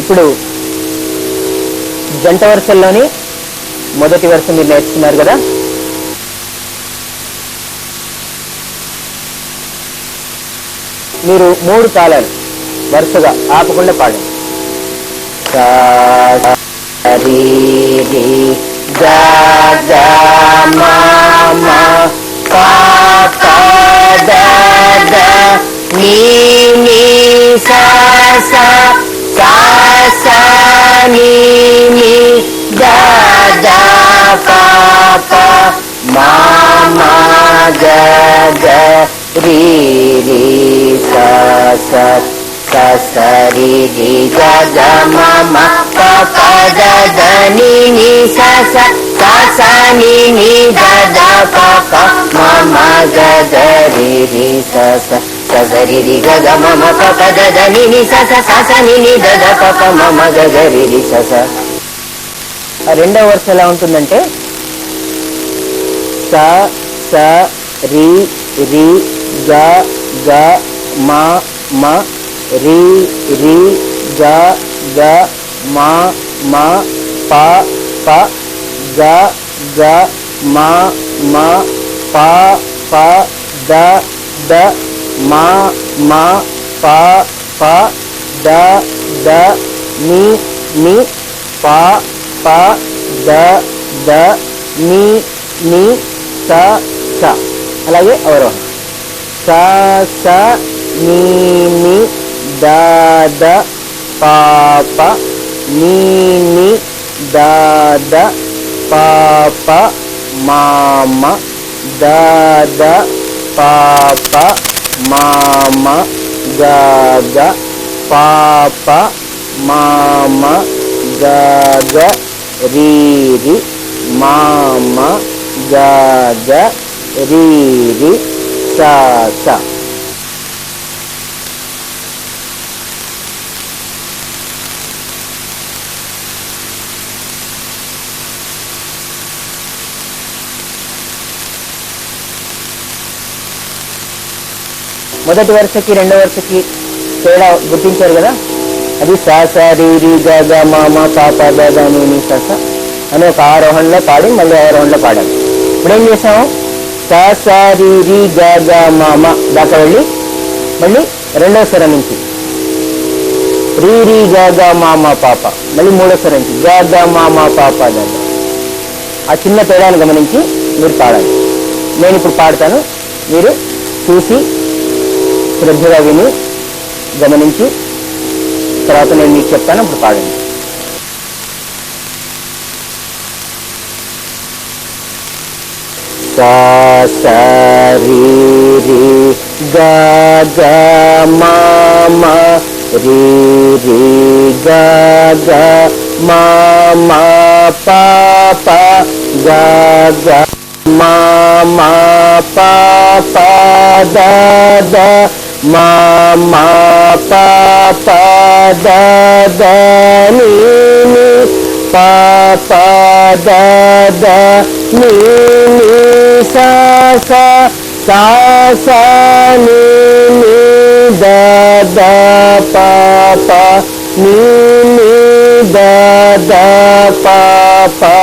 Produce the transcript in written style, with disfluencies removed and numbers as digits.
ఇప్పుడు జంట వరుసల్లోని మొదటి వరుస మీరు నేర్చుకున్నారు కదా. మీరు 3 తాళాలు వరుసగా ఆపకుండా పాడండి. సా రి రి గా గా మా మా పా పా దా దా నీ నీ సా సా సా సా నీ నీ గా గా పా పా మా మా గా గా రి రి సా సా సా సా రి రి గా గా మా మా పా పా దా దా నీ నీ సా సా సా సా నీ నీ గా గా పా పా మా మా గా గా రి రి సా సా సా సా రి రి గా గా మా మా పా పా దా దా నీ నీ సా సా సా సా నీ నీ గా గా పా పా మా మా గా గా రి రి సా సా. రెండవ వరుస ఎలా ఉంటుందంటే సా సా రి రి గా గా మా మా రి రి గా గా మా మా పా పా గా గా మా మా పా పా దా దా మా మా పా పా దా దా నీ నీ పా పా దా దా నీ నీ సా సా. అలాగే అవరోహం సా సా నీ నీ దా దా పా పా నీ నీ దా దా పా పా మా మా దా దా పా పా మా మా గా గా పా పా మా మా గా గా రి రి మా మా గా గా రి రి సా సా. మొదటి వరుసకి రెండో వరుసకి తేడా గుర్తించారు కదా. అది సా సా రి రి గా గా మా మా పా పా దా దా నీ నీ సా సా అని ఒక ఆరోహణలో పాడి మళ్ళీ ఆరోహణలో పాడాలి. ఇప్పుడేం చేసాము, సా సా రి రి గా గా మా మా దాకా వెళ్ళి మళ్ళీ రెండో స్వరం నుంచి రి రి గా గా మా మా పాప, మళ్ళీ మూడో స్వరం నుంచి గా గా మా మా పాప దా. ఆ చిన్న తేడాను గమనించి మీరు పాడాలి. నేను ఇప్పుడు పాడతాను, మీరు చూసి శ్రద్ధగా విని గమనించి తర్వాత నేను మీకు చెప్తాను, అప్పుడు పాడండి. సా సా రి రి గా గా మా మా రి రి గా గా మా మా పా పా గా గా మా మా పా పా దా దా మా మా పా పా దా దా నీ నీ పా పా దా దా నీ నీ సా సా సా సా నీ నీ దా దా పా పా నీ నీ దా దా పా పా